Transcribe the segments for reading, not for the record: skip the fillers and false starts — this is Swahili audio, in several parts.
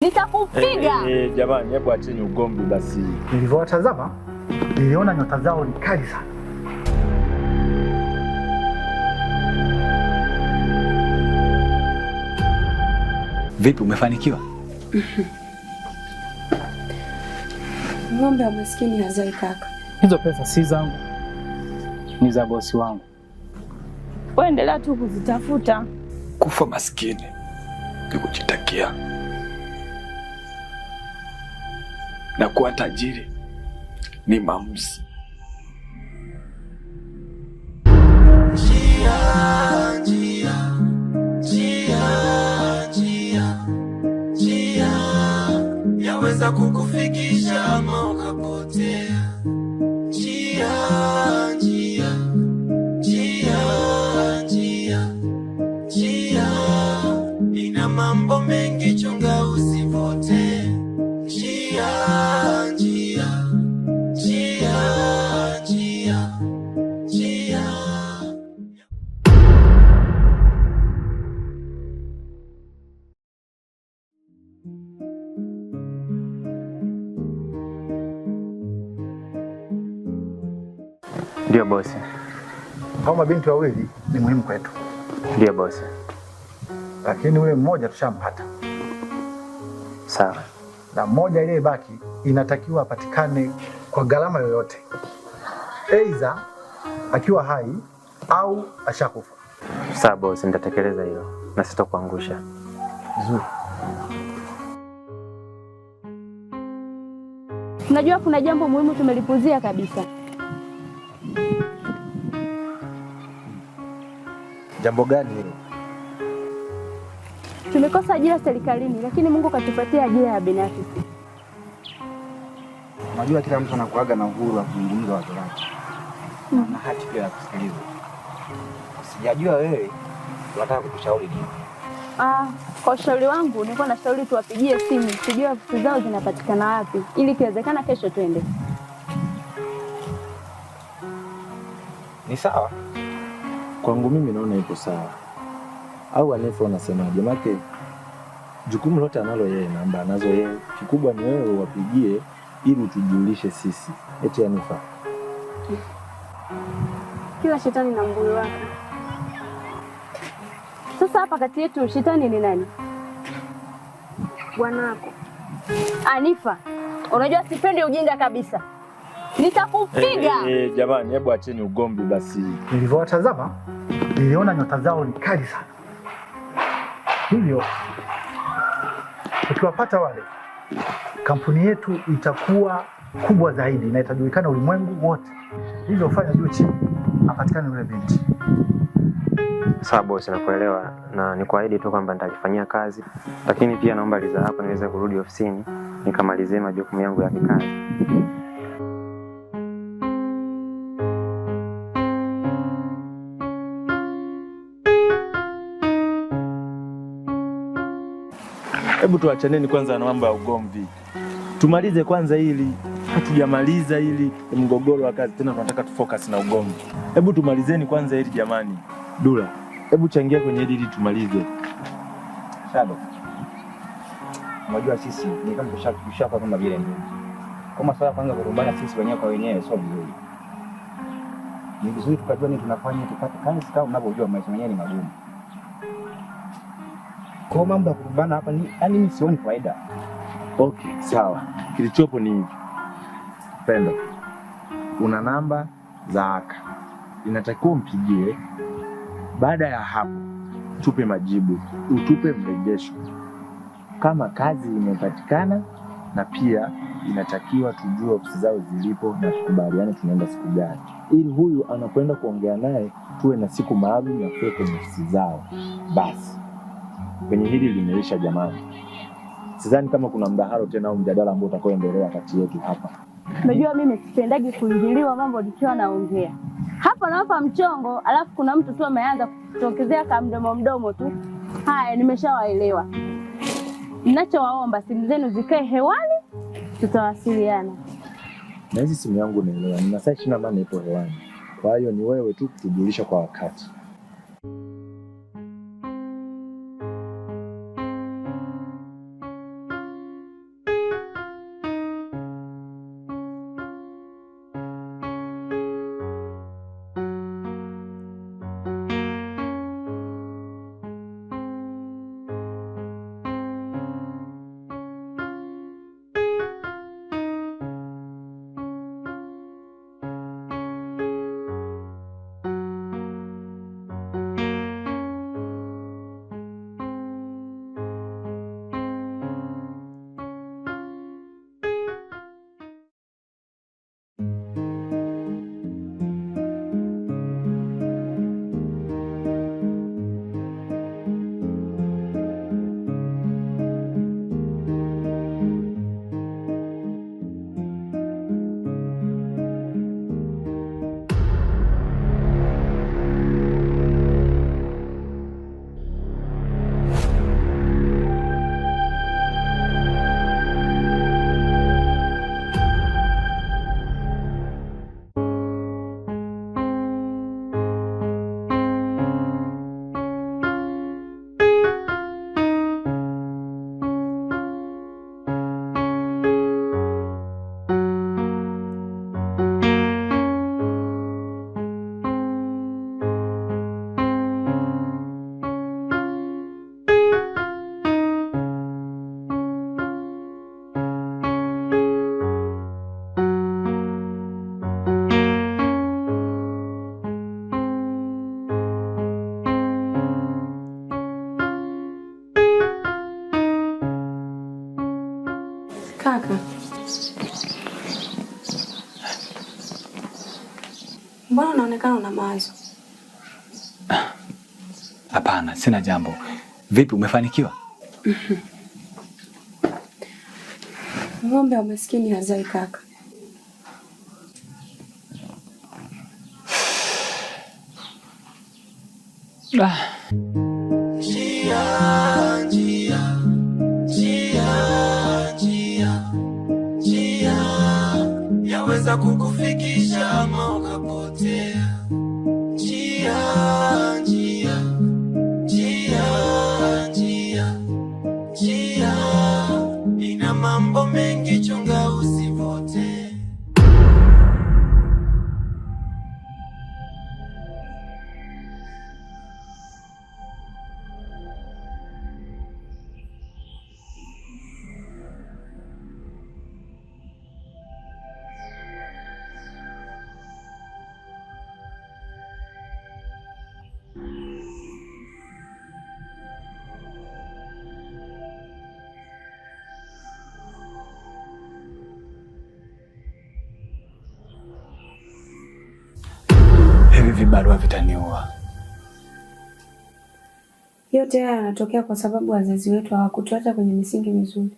Nitakupiga. Jamani, hebu acheni ugomvi basi. Nilivyowatazama niliona nyota zao ni kali sana. Vipi, umefanikiwa? Ng'ombe wa maskini hazai kaka. Hizo pesa si zangu, ni za bosi wangu. Wewe endelea tu kuzitafuta. Kufa maskini ni kujitakia, na kuwa tajiri ni maamuzi. Yaweza kukufikisha ama ukapotea. Njia ina mambo mengi, chunga usipotee. Njia. Ndio bosi. Hao mabinti wawili ni muhimu kwetu. Ndio bosi. Lakini ule mmoja tushampata. Sawa. Na mmoja aliyebaki inatakiwa apatikane kwa gharama yoyote. Aidha akiwa hai au ashakufa. Sawa bosi, nitatekeleza hilo na sitakuangusha. Vizuri. Unajua kuna jambo muhimu tumelipuzia kabisa. Jambo gani hilo? Tumekosa ajira serikalini, lakini Mungu katupatia ajira ya binafsi. Unajua kila mtu anakuaga na uhuru wa kuzungumza wazo lake. Na haki pia ya kusikiliza. Sijajua wewe unataka kutushauri nini? Kwa ushauri wangu nilikuwa nashauri tuwapigie simu, tujue ofisi zao zinapatikana wapi, ili kiwezekana kesho twende. Ni sawa? Kwangu mimi naona ipo sawa. Au Anifa unasemaje? Maana jukumu lote analo yeye, namba anazo yeye. Kikubwa ni wewe wapigie ili utujulishe sisi. Eti Anifa. Kila shetani na mbuyu wake. Sasa hapa kati yetu shetani ni nani? Bwanako. Anifa, unajua sipendi ujinga kabisa. Nitakupiga. Jamani, hebu acheni ugomvi basi. Nilivyowatazama niliona nyota zao ni kali sana. Hivyo tukiwapata wale, kampuni yetu itakuwa kubwa zaidi na itajulikana ulimwengu wote. Hivyo fanya juu chini apatikane yule binti. Sawa bosi, nakuelewa na nikuahidi tu kwamba nitalifanyia kazi. Lakini pia naomba liza hapo niweze kurudi ofisini nikamalizie majukumu yangu ya kikazi. Hebu tuachaneni kwanza na mambo ya ugomvi. Tumalize kwanza hili. Hatujamaliza hili mgogoro wa kazi, tena tunataka tufocus na ugomvi. Hebu tumalizeni kwanza hili jamani. Dula, hebu changia kwenye hili ili tumalize. Shadow. Unajua sisi ni kama tushapa kama vile ndio. Kama swala kwanza kurumbana sisi wenyewe kwa wenyewe sio vizuri. Ni vizuri tukajua nini tunafanya tupate kazi kama unavyojua maisha yenyewe ni magumu. Kwa mambo ya kurumbana hapa ni yani mimi sioni faida. Okay, sawa. Kilichopo ni hivi. Pendo, una namba za Aka. Inatakiwa umpigie. Baada ya hapo, tupe majibu, utupe mrejesho. Kama kazi imepatikana na pia inatakiwa tujue ofisi zao zilipo na tukubaliane tunaenda siku gani. Ili huyu anakwenda kuongea naye tuwe na siku maalum ya kufika kwenye ofisi zao. Basi. Kwenye hili limeisha jamani. Sidhani kama kuna mdahalo tena au mjadala ambao utakaoendelea kati yetu hapa. Unajua mimi sipendagi kuingiliwa mambo nikiwa naongea. Hapa na hapa mchongo, alafu kuna mtu tu ameanza kutokezea kama mdomo tu. Haya, nimeshawaelewa. Ninachowaomba simu zenu zikae hewani, tutawasiliana. Na hizi simu yangu naelewa. Nina saa 24 ipo hewani. Kwa hiyo ni wewe tu kutujulisha kwa wakati. Kaka, mbona unaonekana una mawazo? Hapana, sina jambo. Vipi, umefanikiwa? Ng'ombe wa maskini hazai kaka. Njia yaweza kukufikisha ama ukapotea. Njia ina mambo mengi, chunga usipotee. Hivi vibarua vitaniua. Yote haya yanatokea kwa sababu wazazi wetu hawakutuacha kwenye misingi mizuri.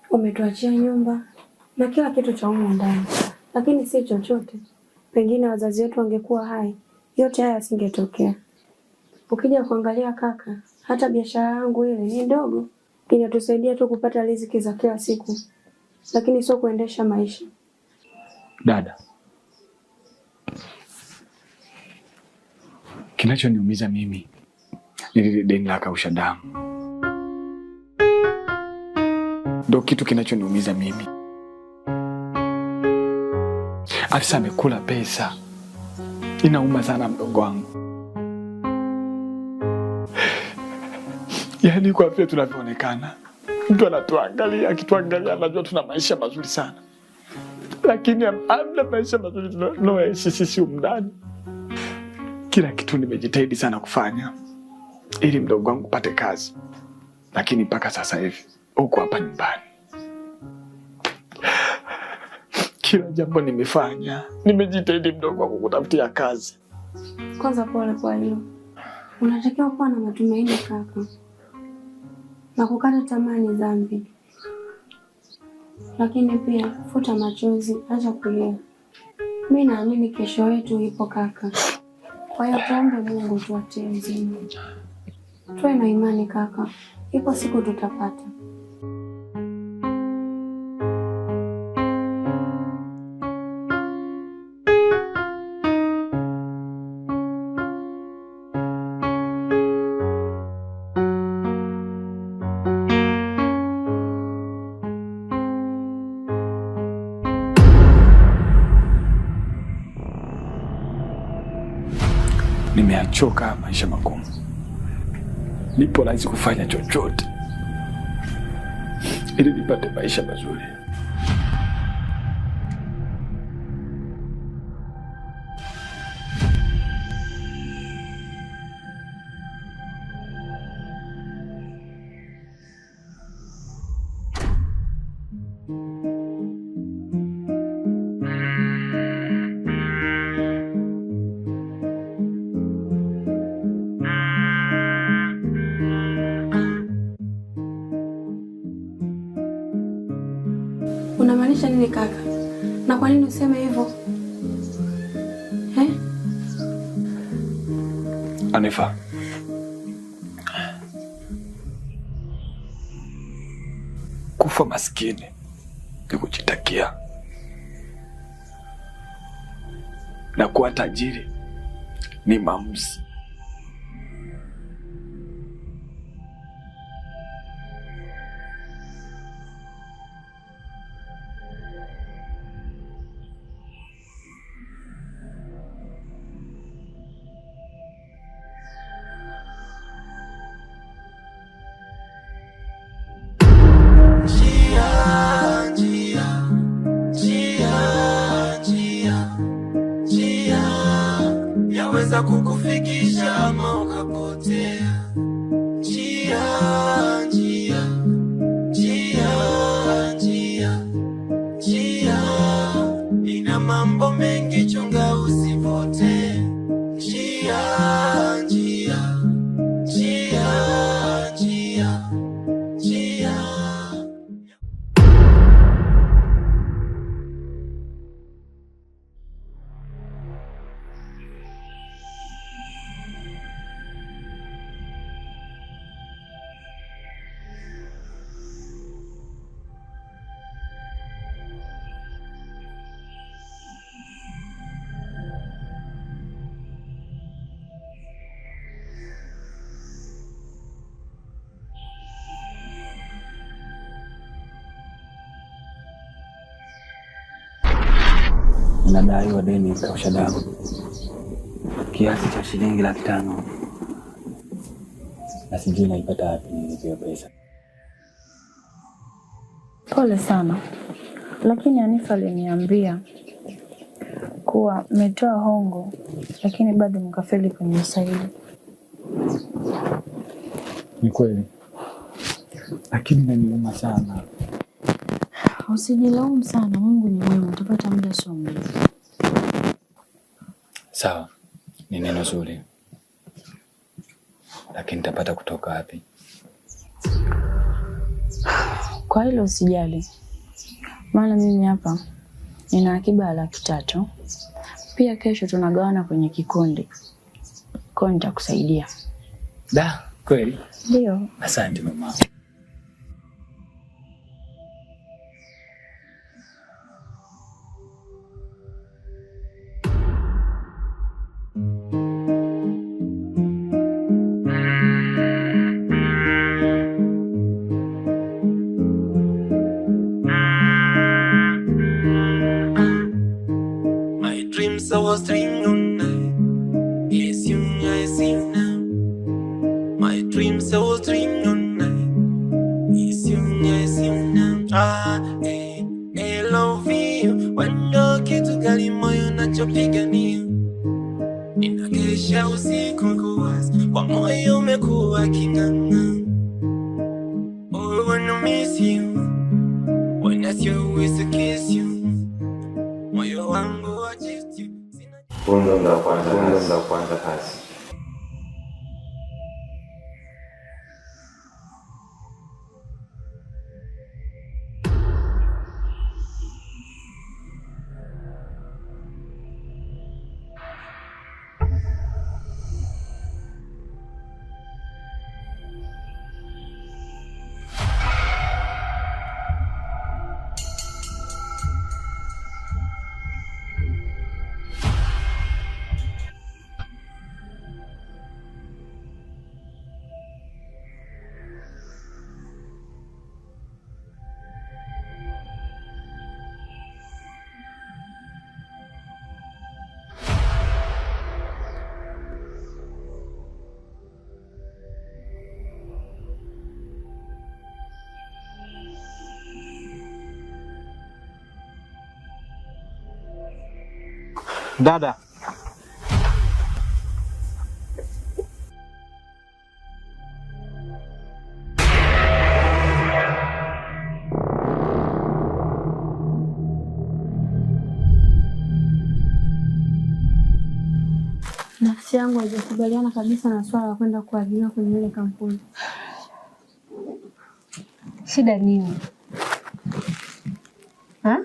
Wametuachia nyumba na kila kitu cha humu ndani, lakini si chochote. Pengine wazazi wetu wangekuwa hai, yote haya yasingetokea. Ukija kuangalia kaka, hata biashara yangu ile ni ndogo, inatusaidia tu kupata riziki za kila siku, lakini sio kuendesha maisha. Dada, kinachoniumiza mimi ni lile deni la kausha damu. Ndio kitu kinachoniumiza mimi. Afisa amekula pesa. Inauma sana mdogo wangu. Yaani kwa vile tunavyoonekana, mtu anatuangalia, akituangalia anajua tuna maisha mazuri sana. Lakini hamna maisha mazuri tunayoishi sisi humu ndani. Kila kitu nimejitahidi sana kufanya ili mdogo wangu pate kazi. Lakini mpaka sasa hivi huko hapa nyumbani, kila jambo nimefanya, nimejitahidi mdogo wangu kutafutia kazi. Kwanza pole kwa hilo. Unatakiwa kuwa na matumaini kaka, na kukata tamaa ni dhambi. Lakini pia futa machozi, acha kulia. Mimi naamini kesho yetu ipo kaka. Kwa hiyo tuombe Mungu tuatie uzima. Tuwe na imani kaka, ipo siku tutapata. Nimeachoka maisha magumu. Nipo lazima kufanya chochote ili nipate maisha mazuri. Unamaanisha nini kaka? Na kwa nini useme hivyo? Anifa, kufa maskini ni kujitakia, na kuwa tajiri ni maamuzi. Yaweza kukufikisha ama ukapotea. Njia Ninadaiwa deni kausha damu kiasi cha shilingi 500,000 na sijui naipata wapi nilipe pesa. Pole sana, lakini Hanifa aliniambia kuwa mmetoa hongo lakini bado mkafeli kwenye usaili. Ni kweli, lakini inaniuma sana. Usijilaumu sana, Mungu ni mwema, utapata muda sio mrefu. Sawa, ni neno zuri, lakini nitapata kutoka wapi? Kwa hilo usijali, maana mimi hapa nina akiba ya 300,000. Pia kesho tunagawana kwenye kikundi, kwa nitakusaidia. Da, kweli? Ndio. Asante mama. I was dreaming all night. Yes, you, I see now. My dreams I was dreaming all night. Yes, you, I see now. I love you. Wendo kitu gani moyo nachopigania. Ninakesha usiku kuwaza, kwa moyo umekuwa king'ang'a. Oh, I wanna miss you. When I see you, always kiss you. Moyo wangu wa just you. Ndo kwanza kazi. Dada. Nafsi yangu haijakubaliana kabisa na swala la kwenda kuajiriwa kwenye ile kampuni. Shida nini? Ha?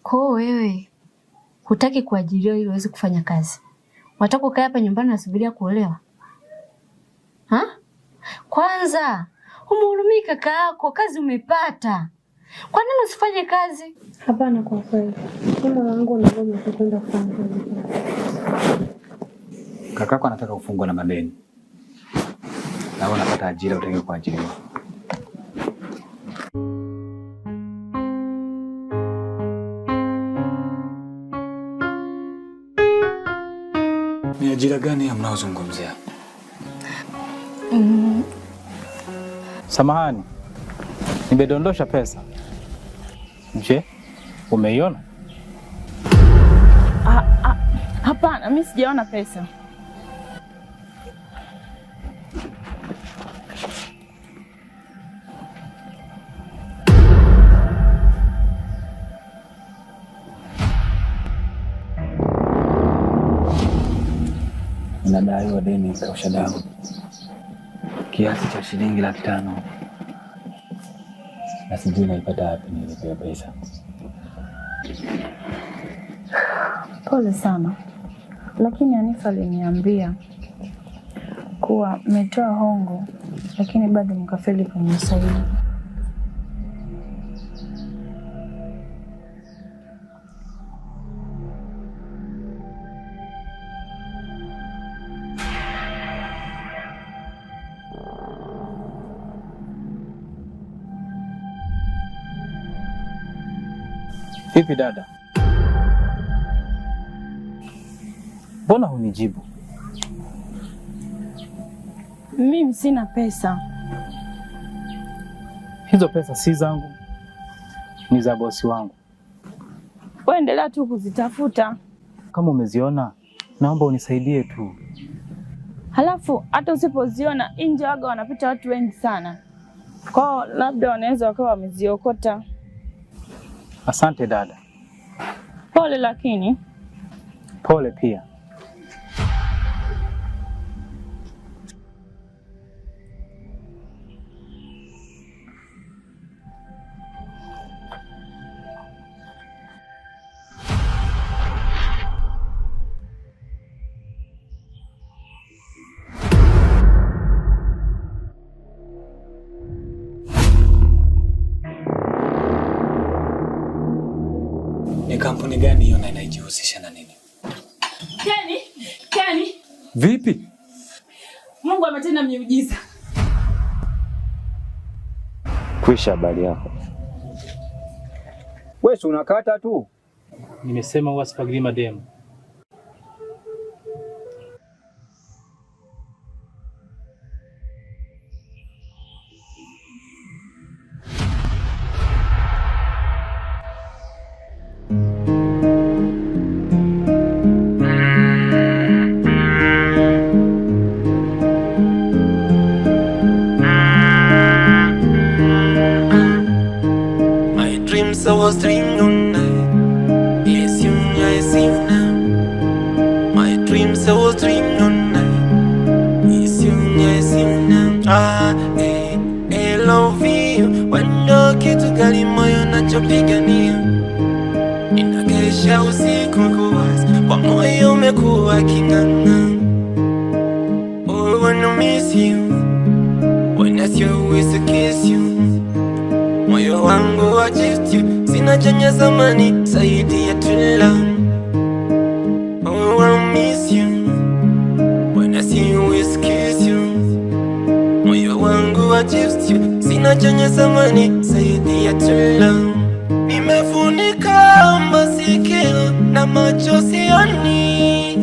Kwa wewe hutaki kuajiriwa ili uweze kufanya kazi. Wataka kukaa hapa nyumbani nasubiria kuolewa? Ha? Kwanza umhurumie kaka yako, kazi umepata. Kwa nini usifanye kazi? Hapana, kwa kweli. Mimi wangu naomba kwenda kufanya kazi. Kakako anataka kufungwa na madeni. Na wewe unapata ajira, utaki kuajiriwa. Ni ajira gani mnaozungumzia? Samahani. Nimedondosha pesa. Je, umeiona? Hapana, mimi sijaona pesa. Ninadaiwa deni kausha damu kiasi cha shilingi 500,000 na sijui naipata wapi nilipe pesa. Pole sana, lakini Hanifa aliniambia kuwa mmetoa hongo lakini bado mkafeli kwenye usaili. Vipi dada? Mbona hunijibu? Mimi sina pesa. Hizo pesa si zangu, ni za bosi wangu. Wewe endelea tu kuzitafuta. Kama umeziona, naomba unisaidie tu. Halafu hata usipoziona, nje waga wanapita watu wengi sana. Kwa labda wanaweza wakawa wameziokota. Asante dada. Pole lakini. Pole pia. Ni kampuni gani hiyo na inajihusisha na nini? Keni. Vipi? Mungu ametenda miujiza. Kwisha habari yako. Wewe si unakata tu. Nimesema huwa sipagili mademu. I was dreaming all night. Yes, you now. My dreams I was dreaming all night. Yes, you now. I love you. Wendo kitu gani moyo nachopigania. Ninakesha usiku kuwaza, kwa moyo umekuwa king'ang'a. Oh, I wanna miss you. When I see you, I kiss you. Moyo wangu wa just you, sina chenye zamani zaidi ya true love. Oh, I miss you. When I see you, I kiss you. Moyo wangu wa just you, sina chenye zamani zaidi ya true love. Nimefunika masikio na macho sioni.